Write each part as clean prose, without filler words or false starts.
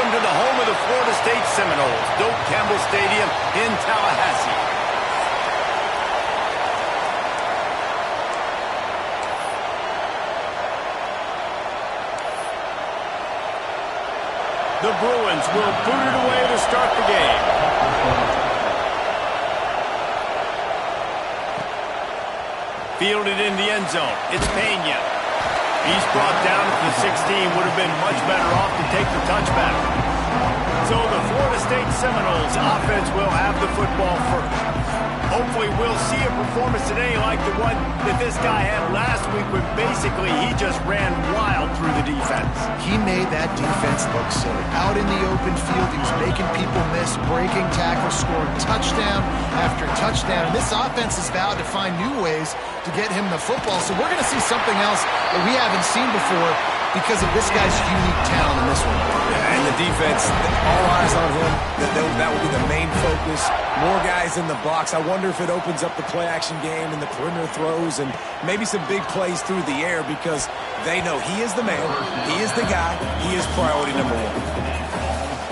welcome to the home of the Florida State Seminoles, Doak Campbell Stadium in Tallahassee. The Bruins will boot it away to start the game. Fielded in the end zone. It's Pena. He's brought down to the 16. Would have been much better off to take the touchback. So the Florida State Seminoles offense will have the football first. Hopefully we'll see a performance today like the one that this guy had last week when basically he just ran wild through the defense. He made that defense look silly. Out in the open field, he was making people miss, breaking tackles, scoring touchdown after touchdown. And this offense is vowed to find new ways to get him the football. So we're going to see something else that we haven't seen before because of this guy's unique talent in this one. Yeah, and the defense, all eyes on him. That will be the main focus. More guys in the box. I wonder if it opens up the play-action game and the perimeter throws and maybe some big plays through the air because they know he is the man, he is the guy, he is priority number one.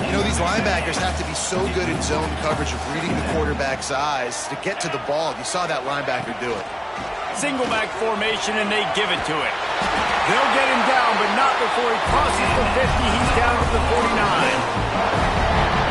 You know, these linebackers have to be so good in zone coverage of reading the quarterback's eyes to get to the ball. You saw that linebacker do it. Single back formation, and they give it to him. They'll get him down, but not before he crosses the 50. He's down to the 49.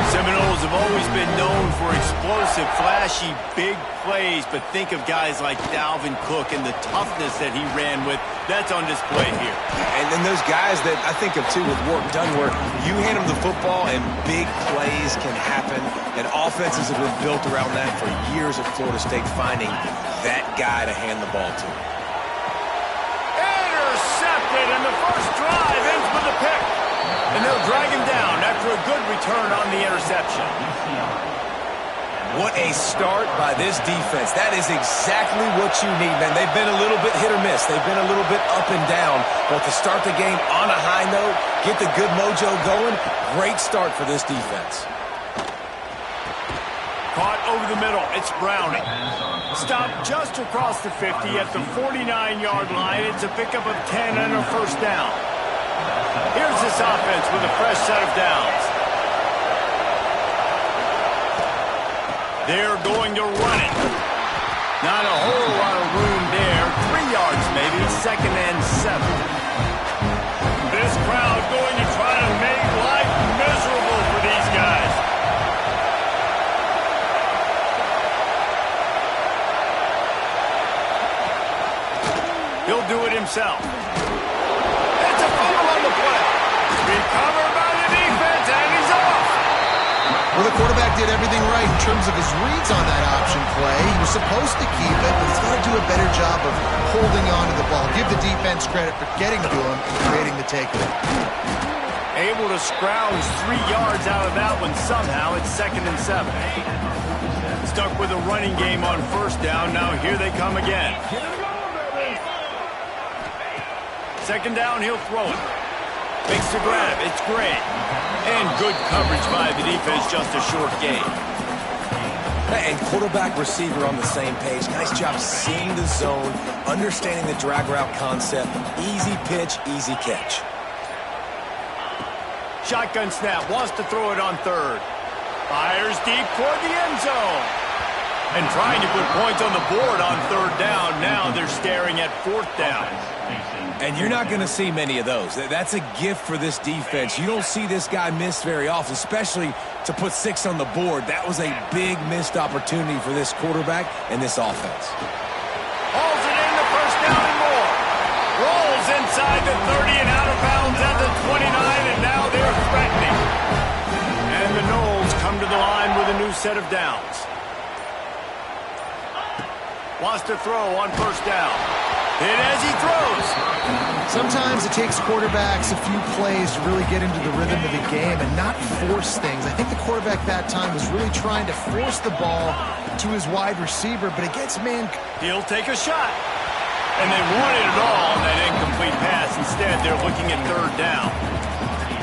Seminoles have always been known for explosive, flashy, big plays, but think of guys like Dalvin Cook and the toughness that he ran with. That's on display here. And then those guys that I think of, too, with work done where you hand them the football and big plays can happen, and offenses have been built around that for years at Florida State, finding that guy to hand the ball to. Intercepted, and the first drive ends with a pick. And they'll drag him down after a good return on the interception. What a start by this defense. That is exactly what you need, man. They've been a little bit hit or miss. They've been a little bit up and down. But to start the game on a high note, get the good mojo going, great start for this defense. Caught over the middle. It's Browning. Stopped just across the 50 at the 49-yard line. It's a pickup of 10 and a first down. Here's this offense with a fresh set of downs. They're going to run it. Not a whole lot of room there. 3 yards maybe, 2nd and 7. This crowd going to try to make life miserable for these guys. He'll do it himself. It's a fumble on the play. Recovered by the defense, and he's off. Well, the quarterback did everything right in terms of his reads on that option play. He was supposed to keep it, but he's got to do a better job of holding on to the ball. Give the defense credit for getting to him and creating the takeaway. Able to scrounge 3 yards out of that one somehow. It's 2nd and 7. Stuck with a running game on first down. Now here they come again. 2nd down, he'll throw it. Makes the grab. It's Gray. And good coverage by the defense, just a short gain. And quarterback, receiver on the same page. Nice job seeing the zone, understanding the drag route concept. Easy pitch, easy catch. Shotgun snap. Wants to throw it on third. Fires deep toward the end zone. And trying to put points on the board on third down. Now they're staring at 4th down. And you're not going to see many of those. That's a gift for this defense. You don't see this guy miss very often, especially to put 6 on the board. That was a big missed opportunity for this quarterback and this offense. Hauls it in, the first down and more. Rolls inside the 30 and out of bounds at the 29, and now they're threatening. And the Noles come to the line with a new set of downs. Wants to throw on first down. Hit as he throws. Sometimes it takes quarterbacks a few plays to really get into the rhythm of the game and not force things. I think the quarterback that time was really trying to force the ball to his wide receiver, but it gets man. He'll take a shot. And they wanted it all on that incomplete pass. Instead, they're looking at 3rd down.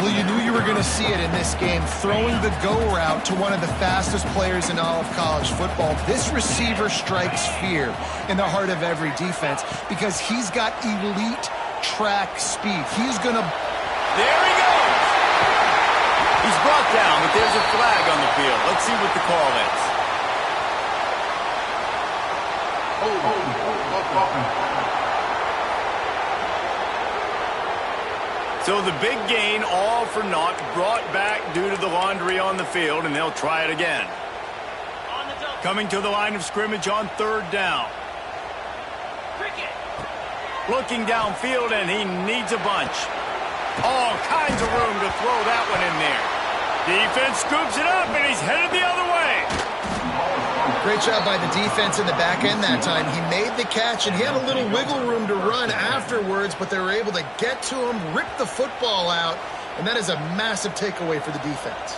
Well, you knew you were going to see it in this game, throwing the go route to one of the fastest players in all of college football. This receiver strikes fear in the heart of every defense because he's got elite track speed. He's going to... There he goes! He's brought down, but there's a flag on the field. Let's see what the call is. So the big gain, all for naught, brought back due to the laundry on the field, and they'll try it again. Coming to the line of scrimmage on 3rd down. Looking downfield, and he needs a bunch. All kinds of room to throw that one in there. Defense scoops it up, and he's headed the other way. Great job by the defense in the back end that time. He made the catch, and he had a little wiggle room to run afterwards, but they were able to get to him, rip the football out, and that is a massive takeaway for the defense.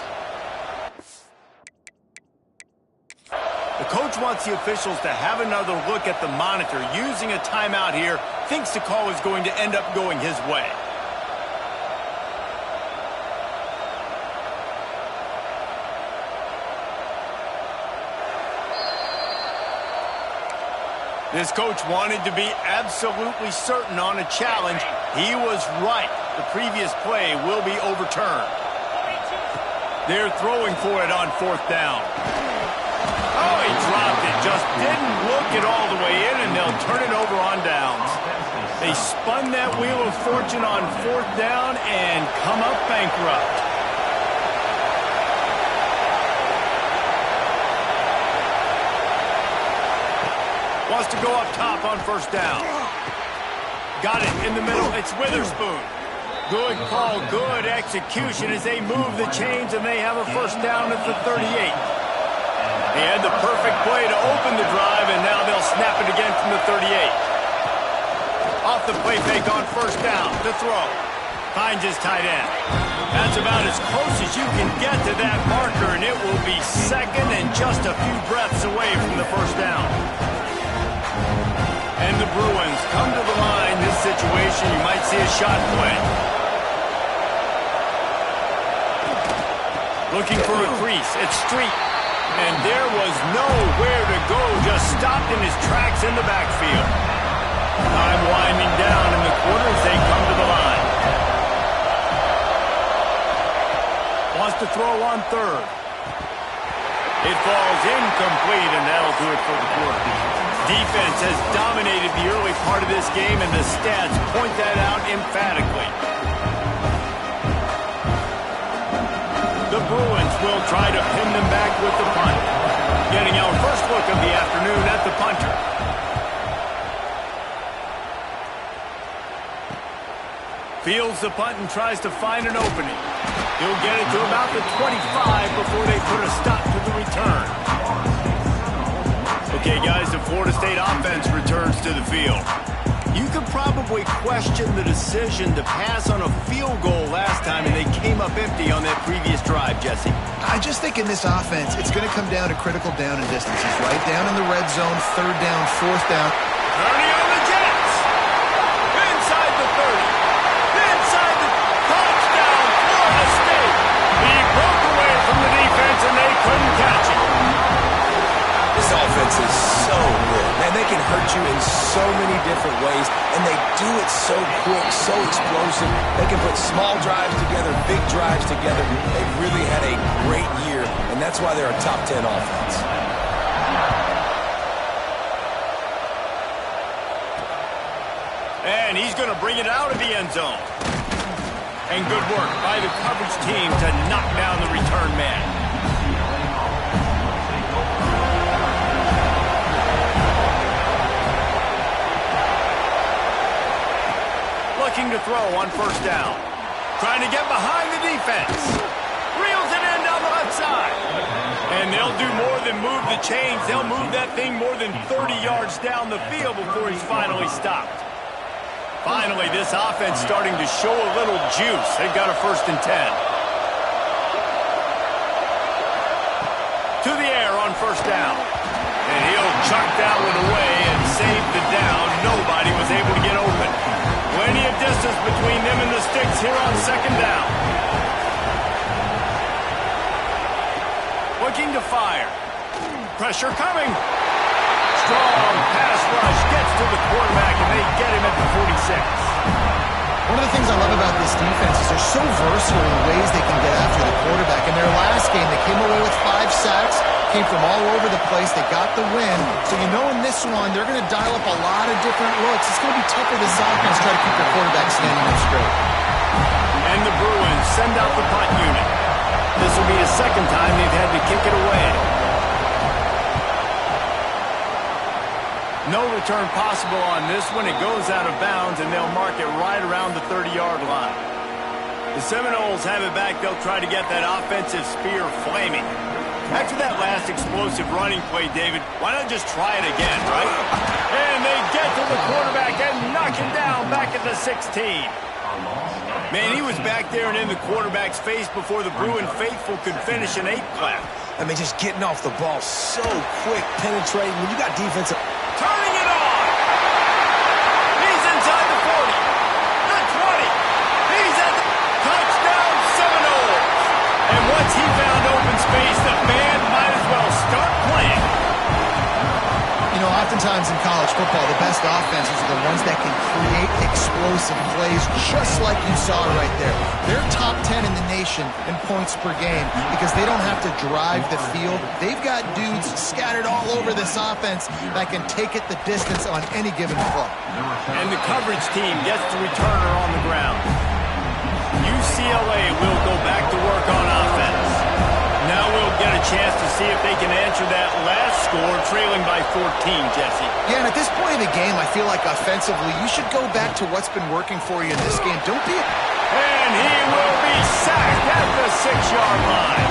The coach wants the officials to have another look at the monitor. Using a timeout here, thinks the call is going to end up going his way. This coach wanted to be absolutely certain on a challenge. He was right. The previous play will be overturned. They're throwing for it on 4th down. Oh, he dropped it. Just didn't look it all the way in, and they'll turn it over on downs. They spun that wheel of fortune on 4th down and come up bankrupt. Wants to go up top on 1st down. Got it in the middle. It's Witherspoon. Good call, good execution as they move the chains, and they have a 1st down at the 38. They had the perfect play to open the drive, and now they'll snap it again from the 38. Off the play fake on 1st down to throw. Finds his tight end. That's about as close as you can get to that marker, and it will be 2nd and just a few breaths away from the 1st down. And the Bruins come to the line. This situation, you might see a shot play. Looking for a crease. It's Street. And there was nowhere to go. Just stopped in his tracks in the backfield. Time winding down in the quarter as they come to the line. Wants to throw on 3rd. It falls incomplete, and that'll do it for the quarter. Defense has dominated the early part of this game, and the stats point that out emphatically. The Bruins will try to pin them back with the punt. Getting our first look of the afternoon at the punter. Fields the punt and tries to find an opening. He'll get it to about the 25 before they put a stop to the return. Okay, guys, the Florida State offense returns to the field. You could probably question the decision to pass on a field goal last time, and they came up empty on that previous drive, Jesse. I just think in this offense, it's going to come down to critical down and distances. Right down in the red zone, 3rd down, 4th down. Ernie on the Jets. Inside the 30. Inside the touchdown, Florida State. He broke away from the defense, and they couldn't catch him. This offense is so good. Man, they can hurt you in so many different ways, and they do it so quick, so explosive. They can put small drives together, big drives together. They've really had a great year, and that's why they're a top 10 offense. And he's going to bring it out of the end zone. And good work by the coverage team to knock down the return man. Looking to throw on 1st down. Trying to get behind the defense. Reels it in down the left side. And they'll do more than move the chains. They'll move that thing more than 30 yards down the field before he's finally stopped. Finally, this offense starting to show a little juice. They've got a 1st and 10. To the air on 1st down. And he'll chuck that one away and save the down. Nobody was able to get open. Plenty of distance between them and the sticks here on 2nd down. Looking to fire. Pressure coming. Strong pass rush gets to the quarterback, and they get him at the 46. One of the things I love about this defenses are so versatile in the ways they can get after the quarterback. In their last game, they came away with 5 sacks, came from all over the place. They got the win. So you know in this one, they're going to dial up a lot of different looks. It's going to be tough for this offense to try to keep their quarterback standing up straight. And the Bruins send out the punt unit. This will be the second time they've had to kick it away. No return possible on this one. It goes out of bounds, and they'll mark it right around the 30-yard line. The Seminoles have it back. They'll try to get that offensive spear flaming. After that last explosive running play, David, why not just try it again, right? And they get to the quarterback and knock him down back at the 16. Man, he was back there and in the quarterback's face before the Bruin faithful could finish an 8 clap. I mean, just getting off the ball so quick, penetrating. When you got defensive... Turning it on! He's inside the 40, the 20. He's at the touchdown Seminoles. And once he found open space, the band might as well start playing. You know, oftentimes in college football, the best offenses are the ones that can create explosive plays, just like you saw right there. They're top 10 in the nation in points per game because they don't have to drive the field. They've got dudes scattered all over this offense that can take it the distance on any given play. And the coverage team gets the returner on the ground. UCLA will go back to work on offense. Now we'll get a chance to see if they can answer that last score, trailing by 14, Jesse. Yeah, and at this point in the game, I feel like offensively, you should go back to what's been working for you in this game. Don't be... And he will be sacked at the 6-yard line.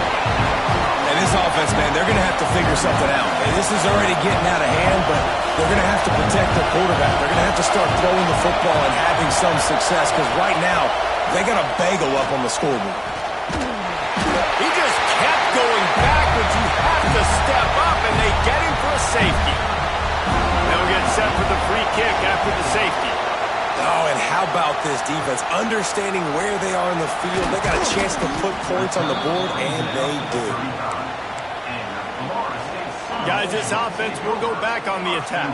And this offense, man, they're going to have to figure something out. And this is already getting out of hand, but they're going to have to protect their quarterback. They're going to have to start throwing the football and having some success because right now, they got a bagel up on the scoreboard. He just kept going backwards. You have to step up, and they get him for a safety. They'll get set for the free kick after the safety. Oh, and how about this defense? Understanding where they are in the field. They got a chance to put points on the board, and they do. Guys, this offense will go back on the attack.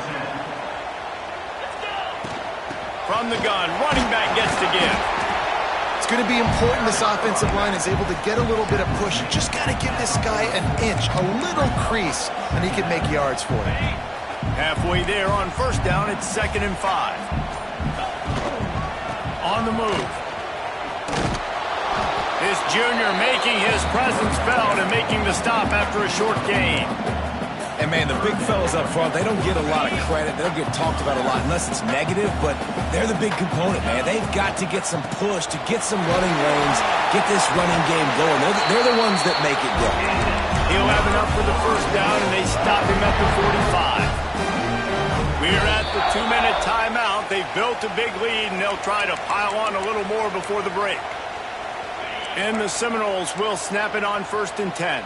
From the gun, running back gets to give. It's going to be important this offensive line is able to get a little bit of push. You just got to give this guy an inch, a little crease, and he can make yards for you. Halfway there on first down, it's 2nd and 5. On the move. This junior making his presence felt and making the stop after a short gain. And, man, the big fellas up front, they don't get a lot of credit. They don't get talked about a lot unless it's negative, but they're the big component, man. They've got to get some push, to get some running lanes, get this running game going. They're the ones that make it go. He'll have enough for the first down, and they stop him at the 45. We're at the 2-minute timeout. They've built a big lead, and they'll try to pile on a little more before the break. And the Seminoles will snap it on 1st and 10.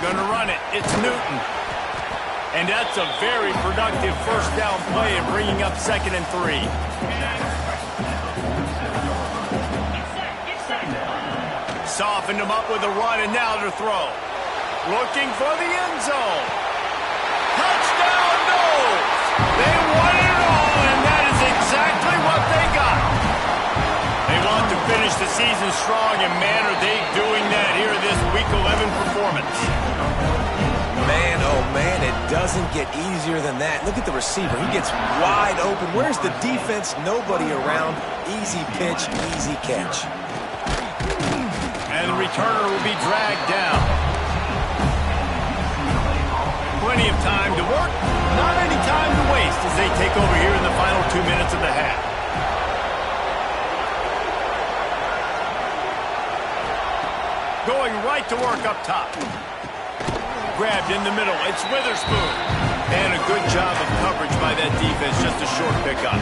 Gonna run it. It's Newton. And that's a very productive first down play and bringing up 2nd and 3. Softened him up with a run, and now to throw. Looking for the end zone. Touchdown, Noles! They won it all, and that is exactly what they got. They want to finish the season strong, and man, are they doing that here in this Week 11 performance. Man, oh man, it doesn't get easier than that. Look at the receiver. He gets wide open. Where's the defense? Nobody around. Easy pitch, easy catch. And the returner will be dragged down. Plenty of time to work. Not any time to waste as they take over here in the final 2 minutes of the half. Going right to work up top. Grabbed in the middle. It's Witherspoon. And a good job of coverage by that defense. Just a short pickup.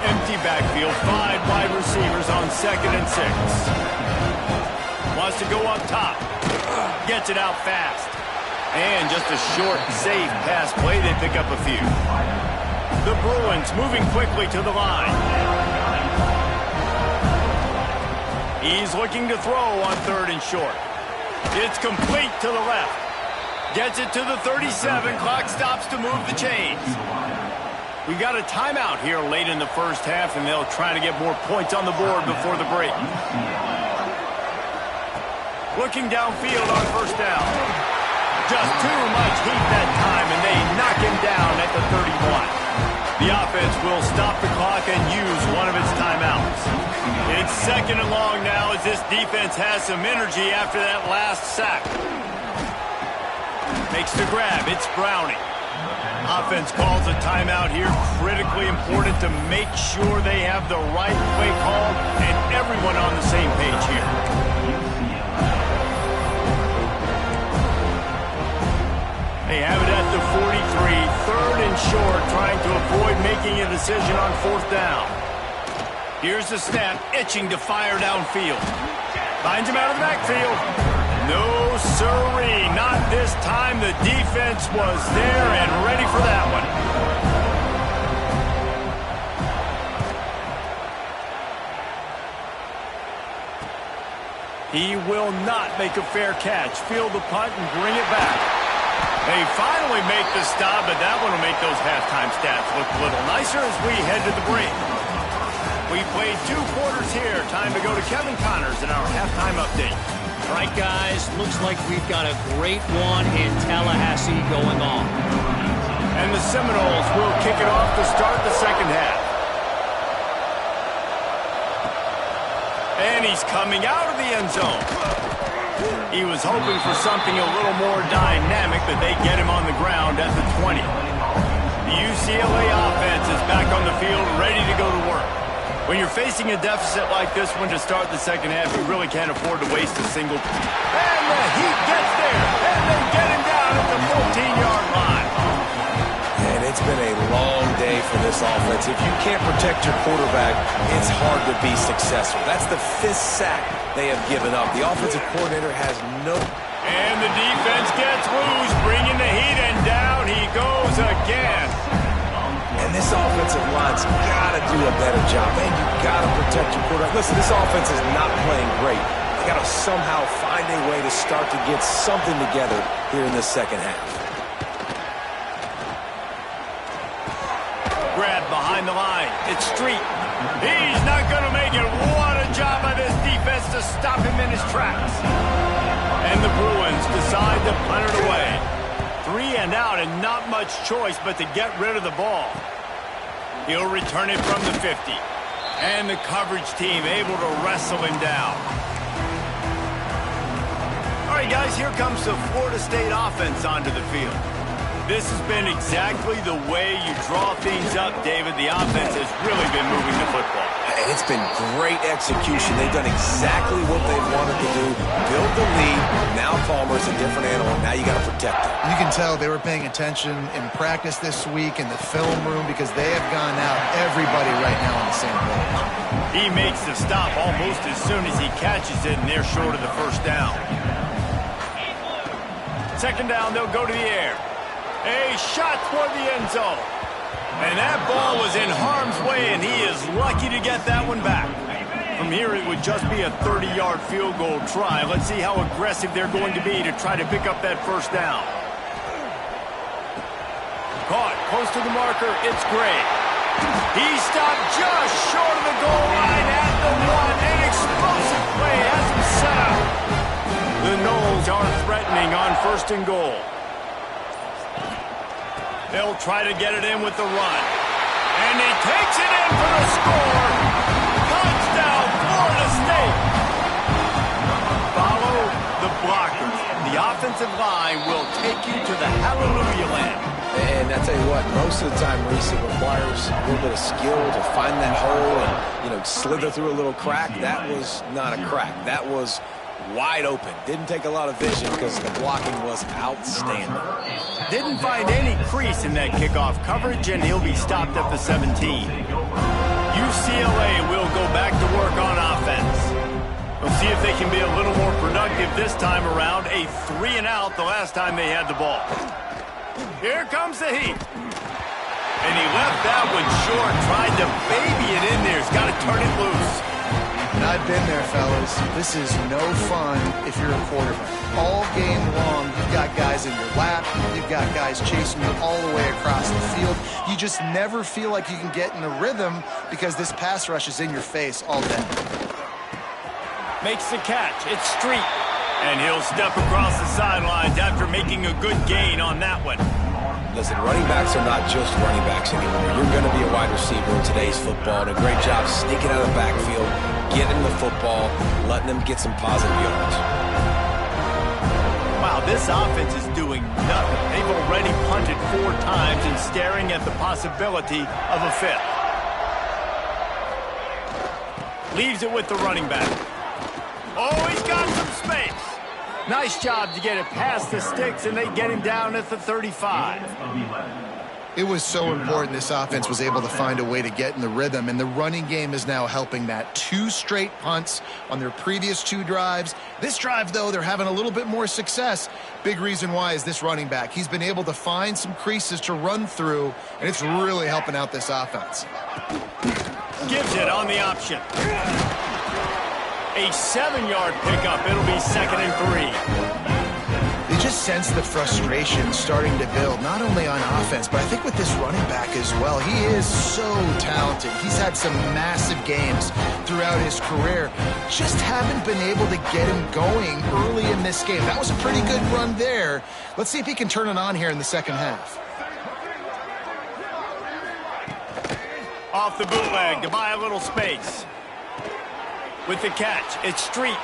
Empty backfield. 5 wide receivers on 2nd and 6. Wants to go up top. Gets it out fast. And just a short, safe pass play. They pick up a few. The Bruins moving quickly to the line. He's looking to throw on 3rd and short. It's complete to the left. Gets it to the 37. Clock stops to move the chains. We got a timeout here late in the first half, and they'll try to get more points on the board before the break. Looking downfield on first down. Just too much heat that time, and they knock him down at the 31. The offense will stop the clock and use one of its timeouts. It's 2nd and long now as this defense has some energy after that last sack. Makes the grab. It's Browning. Offense calls a timeout here. Critically important to make sure they have the right play called and everyone on the same page here. They have it at the 43, 3rd and short, trying to avoid making a decision on 4th down. Here's the snap, itching to fire downfield. Finds him out of the backfield. No, sirree, not this time. The defense was there and ready for that one. He will not make a fair catch. Field the punt and bring it back. They finally make the stop, but that one will make those halftime stats look a little nicer as we head to the break. We played 2 quarters here. Time to go to Kevin Connors in our halftime update. All right, guys, looks like we've got a great one in Tallahassee going on. And the Seminoles will kick it off to start the second half. And he's coming out of the end zone. He was hoping for something a little more dynamic, but they get him on the ground at the 20. The UCLA offense is back on the field, ready to go to work. When you're facing a deficit like this one to start the second half, you really can't afford to waste a single. And the Heat gets there, and they get him down at the 14-yard line. And it's been a long day for this offense. If you can't protect your quarterback, it's hard to be successful. That's the 5th sack they have given up. The offensive coordinator has no... And the defense gets loose, bringing the Heat, and down he goes again. And this offensive line's got to do a better job. Man, you got to protect your quarterback. Listen, this offense is not playing great. They got to somehow find a way to start to get something together here in the second half. Grab behind the line. It's Street. He's not going to make it. What a job by this defense to stop him in his tracks. And the Bruins decide to punt it away. 3 and out, and not much choice but to get rid of the ball. He'll return it from the 50. And the coverage team able to wrestle him down. All right, guys, here comes the Florida State offense onto the field. This has been exactly the way you draw things up, David. The offense has really been moving the football. And it's been great execution. They've done exactly what they've wanted to do. Build the lead. Now Palmer's a different animal. Now you got to protect him. You can tell they were paying attention in practice this week in the film room because they have gone out everybody right now on the same page. He makes the stop almost as soon as he catches it, and they're short of the first down. Second down, they'll go to the air. A shot toward the end zone. And that ball was in harm's way, and he is lucky to get that one back. From here, it would just be a 30-yard field goal try. Let's see how aggressive they're going to be to try to pick up that first down. Caught close to the marker. It's Gray. He stopped just short of the goal line at the 1. An explosive play has him set up. The Noles are threatening on 1st and goal. They'll try to get it in with the run. And he takes it in for the score. Touchdown, Florida State. Follow the blockers. The offensive line will take you to the hallelujah land. And I tell you what, most of the time, Reese, it requires a little bit of skill to find that hole and, slither through a little crack. That was not a crack. That was wide open. Didn't take a lot of vision because the blocking was outstanding. Didn't find any crease in that kickoff coverage, and he'll be stopped at the 17. UCLA will go back to work on offense. We'll see if they can be a little more productive this time around. A 3 and out the last time they had the ball. Here comes the Heat. And he left that one short, tried to baby it in there. He's got to turn it loose. And I've been there, fellas. This is no fun if you're a quarterback. All game long, you've got guys in your lap. You've got guys chasing you all the way across the field. You just never feel like you can get in a rhythm because this pass rush is in your face all day. Makes the catch. It's Street. And he'll step across the sidelines after making a good gain on that one. Listen, running backs are not just running backs anymore. You're going to be a wide receiver in today's football. And a great job sneaking out of the backfield, getting the football, letting them get some positive yards. Wow, this offense is doing nothing. They've already punted 4 times and staring at the possibility of a 5th. Leaves it with the running back. Oh, he's got some space. Nice job to get it past the sticks, and they get him down at the 35. It was so important this offense was able to find a way to get in the rhythm, and the running game is now helping that. 2 straight punts on their previous 2 drives. This drive, though, they're having a little bit more success. Big reason why is this running back. He's been able to find some creases to run through, and it's really helping out this offense. Gives it on the option. A 7-yard pickup. It'll be 2nd and 3. You just sense the frustration starting to build, not only on offense, but I think with this running back as well. He is so talented. He's had some massive games throughout his career. Just haven't been able to get him going early in this game. That was a pretty good run there. Let's see if he can turn it on here in the second half. Off the bootleg to buy a little space. With the catch, it's Street.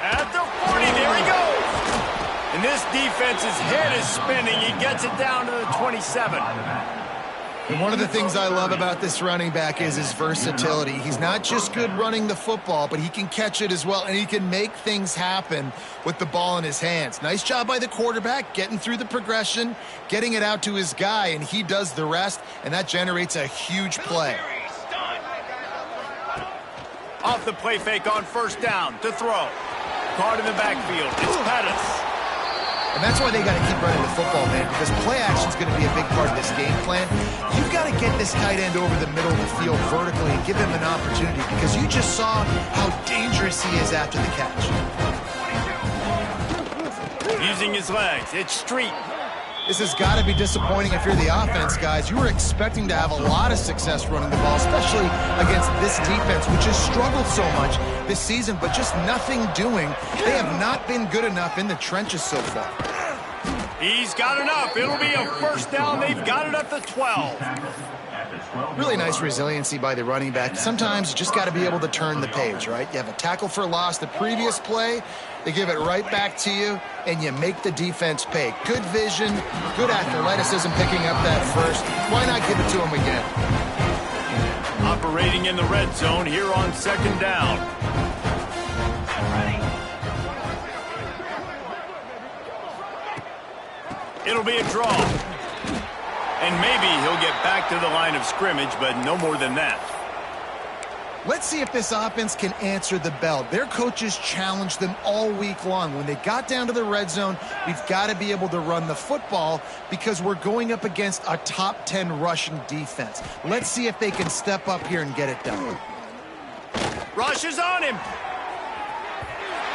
At the 40, there he goes. And this defense's head is spinning. He gets it down to the 27. And one of the things I love about this running back is his versatility. He's not just good running the football, but he can catch it as well, and he can make things happen with the ball in his hands. Nice job by the quarterback, getting through the progression, getting it out to his guy, and he does the rest, and that generates a huge play. Off the play fake on 1st down to throw. Caught in the backfield. It's Pettis. And that's why they got to keep running the football, man, because play action is going to be a big part of this game plan. You've got to get this tight end over the middle of the field vertically and give him an opportunity, because you just saw how dangerous he is after the catch. Using his legs, it's Street. This has got to be disappointing if you're the offense, guys. You were expecting to have a lot of success running the ball, especially against this defense, which has struggled so much this season, but just nothing doing. They have not been good enough in the trenches so far. He's got enough. It'll be a 1st down. They've got it at the 12. Really nice resiliency by the running back. Sometimes you just got to be able to turn the page, right? You have a tackle for loss the previous play, they give it right back to you, and you make the defense pay. Good vision, good athleticism picking up that first. Why not give it to him again? Operating in the red zone here on 2nd down. It'll be a draw. And maybe he'll get back to the line of scrimmage, but no more than that. Let's see if this offense can answer the bell. Their coaches challenged them all week long. When they got down to the red zone, we've got to be able to run the football because we're going up against a top 10 rushing defense. Let's see if they can step up here and get it done. Rush is on him.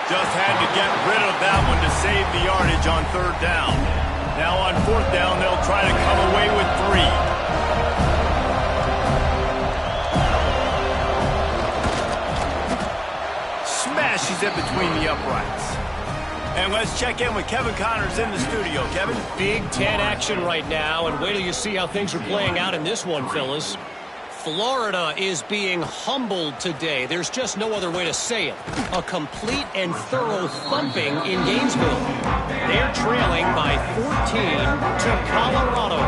Just had to get rid of that one to save the yardage on 3rd down. Now on 4th down, they'll try to come away with 3. Smashes it between the uprights. And let's check in with Kevin Connors in the studio. Kevin? Big Ten action right now, and wait till you see how things are playing out in this one, Phyllis. Florida is being humbled today. There's just no other way to say it. A complete and thorough thumping in Gainesville. They're trailing by 14 to Colorado.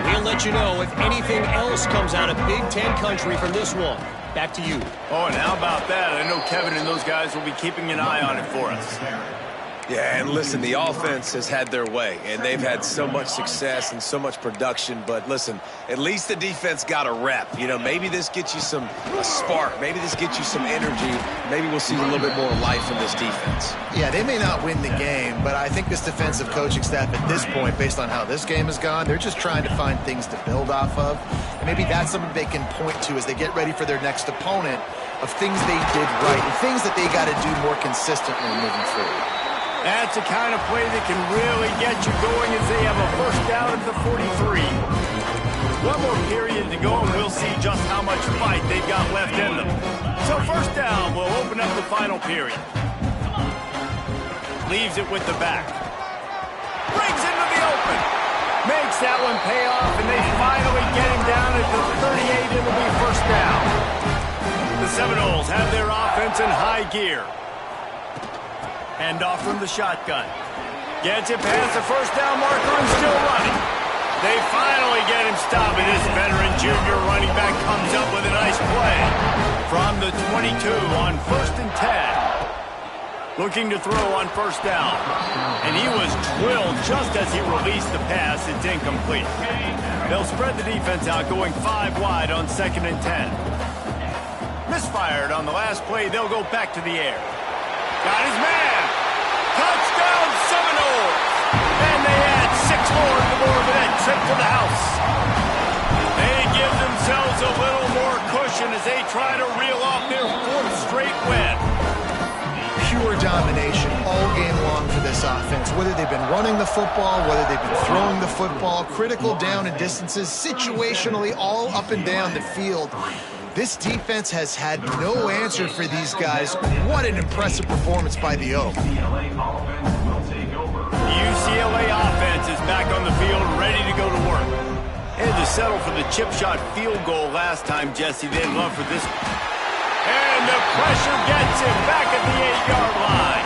We'll let you know if anything else comes out of Big Ten country from this one. Back to you. Oh, and how about that? I know Kevin and those guys will be keeping an eye on it for us. Yeah, and listen, the offense has had their way, and they've had so much success and so much production. But listen, at least the defense got a rep. You know, maybe this gets you a spark. Maybe this gets you some energy. Maybe we'll see a little bit more life in this defense. Yeah, they may not win the game, but I think this defensive coaching staff at this point, based on how this game has gone, they're just trying to find things to build off of. And maybe that's something they can point to as they get ready for their next opponent of things they did right and things that they got to do more consistently moving forward. That's the kind of play that can really get you going as they have a first down at the 43. One more period to go, and we'll see just how much fight they've got left in them. So first down will open up the final period. Leaves it with the back. Brings into the open. Makes that one pay off, and they finally get him down at the 38. It'll be first down. The Seminoles have their offense in high gear. Hand off from the shotgun. Gets it past the first down marker and still running. They finally get him stopped, and this veteran junior running back comes up with a nice play. From the 22 on 1st and 10. Looking to throw on first down. And he was drilled just as he released the pass. It's incomplete. They'll spread the defense out going 5 wide on 2nd and 10. Misfired on the last play. They'll go back to the air. Got his man. Touchdown Seminoles. And they add 6 more to the board for that trip to the house. They give themselves a little more cushion as they try to reel off their 4th straight win. Pure domination all game long for this offense. Whether they've been running the football, whether they've been throwing the football, critical down and distances, situationally all up and down the field. This defense has had no answer for these guys. What an impressive performance by the Oak. The UCLA offense is back on the field, ready to go to work. Had to settle for the chip shot field goal last time, Jesse. They'd love for this. And the pressure gets him back at the 8-yard line.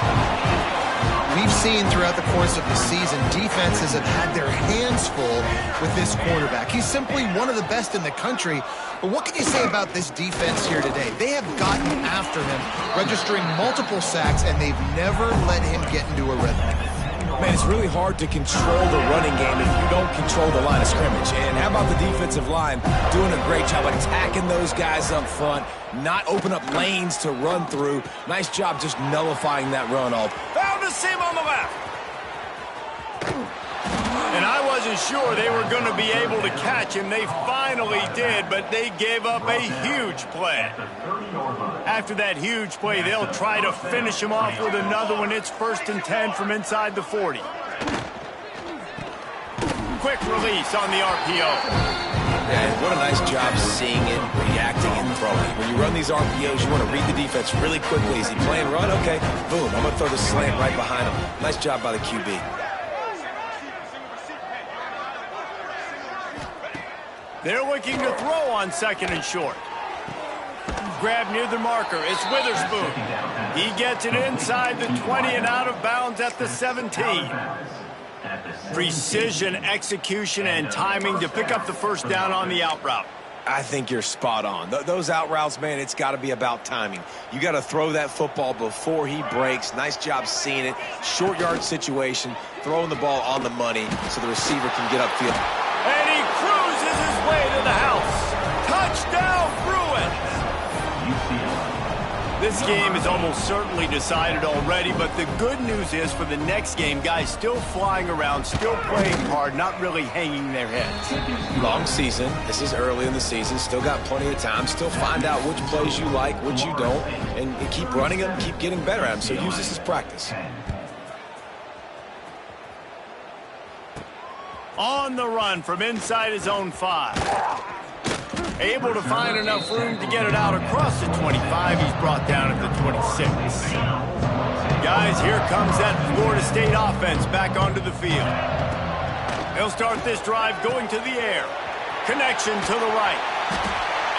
We've seen throughout the course of the season, defenses have had their hands full with this quarterback. He's simply one of the best in the country. But what can you say about this defense here today? They have gotten after him, registering multiple sacks, and they've never let him get into a rhythm. Man, it's really hard to control the running game if you don't control the line of scrimmage. And how about the defensive line doing a great job attacking those guys up front, not open up lanes to run through. Nice job just nullifying that run all. Found a seam on the left. And I wasn't sure they were going to be able to catch him. They finally did, but they gave up a huge play. After that huge play, they'll try to finish him off with another one. It's 1st and 10 from inside the 40. Quick release on the RPO. And what a nice job seeing it, reacting, and throwing. When you run these RPOs, you want to read the defense really quickly. Is he playing run? Okay, boom. I'm going to throw the slant right behind him. Nice job by the QB. They're looking to throw on 2nd and short. Grab near the marker. It's Witherspoon. He gets it inside the 20 and out of bounds at the 17. Precision, execution, and timing to pick up the first down on the out route. I think you're spot on. Those out routes, man, it's got to be about timing. You got to throw that football before he breaks. Nice job seeing it. Short yard situation, throwing the ball on the money so the receiver can get upfield. And he cruises his way to the house. Touchdown, Bruins! This game is almost certainly decided already, but the good news is for the next game, guys still flying around, still playing hard, not really hanging their heads. Long season. This is early in the season. Still got plenty of time. Still find out which plays you like, which you don't, and keep running them, keep getting better at them. So use this as practice. On the run from inside his own 5. Able to find enough room to get it out across the 25. He's brought down at the 26. Guys, here comes that Florida State offense back onto the field. They'll start this drive going to the air. Connection to the right.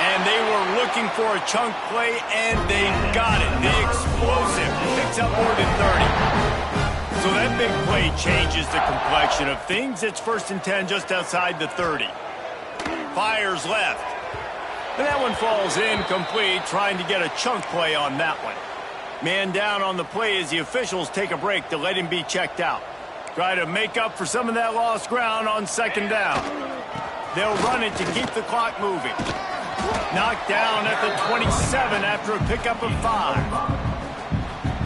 And they were looking for a chunk play, and they got it. The explosive picks up more than 30. So that big play changes the complexion of things. It's 1st and 10 just outside the 30. Fires left. And that one falls incomplete, trying to get a chunk play on that one. Man down on the play as the officials take a break to let him be checked out. Try to make up for some of that lost ground on second down. They'll run it to keep the clock moving. Knocked down at the 27 after a pickup of 5.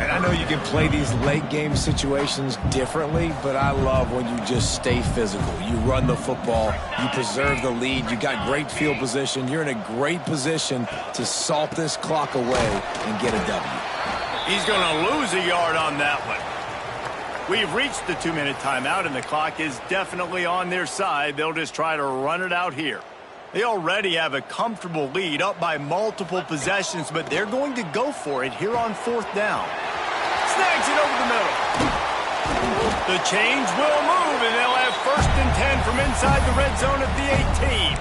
And I know you can play these late game situations differently, but I love when you just stay physical. You run the football, you preserve the lead, you got great field position. You're in a great position to salt this clock away and get a W. He's going to lose a yard on that one. We've reached the 2-minute timeout, and the clock is definitely on their side. They'll just try to run it out here. They already have a comfortable lead up by multiple possessions, but they're going to go for it here on 4th down. Snags it over the middle. The chains will move, and they'll have 1st and 10 from inside the red zone at the 18.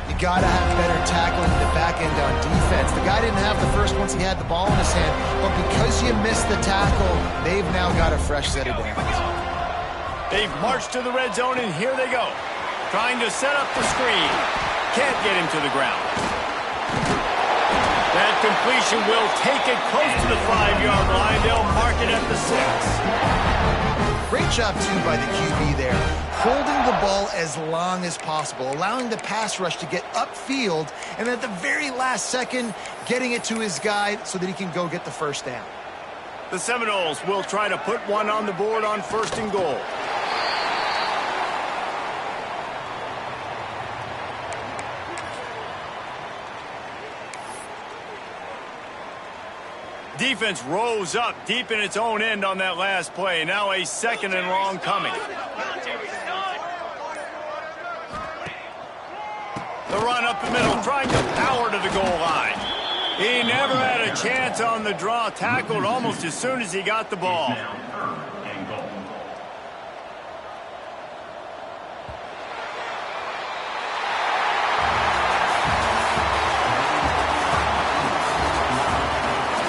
You got to have better tackling in the back end on defense. The guy didn't have the first once he had the ball in his hand, but because you missed the tackle, they've now got a fresh set of downs. They've marched to the red zone, and here they go. Trying to set up the screen. Can't get him to the ground. That completion will take it close to the 5-yard line. They'll mark it at the 6. Great job, too, by the QB there. Holding the ball as long as possible, allowing the pass rush to get upfield, and at the very last second, getting it to his guy so that he can go get the first down. The Seminoles will try to put one on the board on 1st and goal. Defense rose up deep in its own end on that last play. Now a 2nd and long coming. The run up the middle, trying to power to the goal line. He never had a chance on the draw, tackled almost as soon as he got the ball.